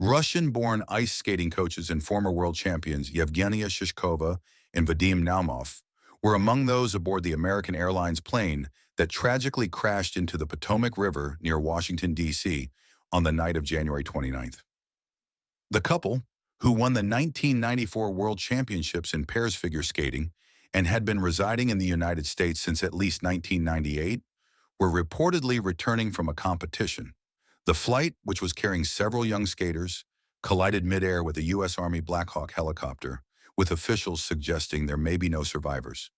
Russian-born ice skating coaches and former world champions Evgenia Shishkova and Vadim Naumov were among those aboard the American Airlines plane that tragically crashed into the Potomac River near Washington, D.C. on the night of January 29th. The couple, who won the 1994 World Championships in pairs figure skating and had been residing in the United States since at least 1998, were reportedly returning from a competition. The flight, which was carrying several young skaters, collided midair with a U.S. Army Black Hawk helicopter, with officials suggesting there may be no survivors.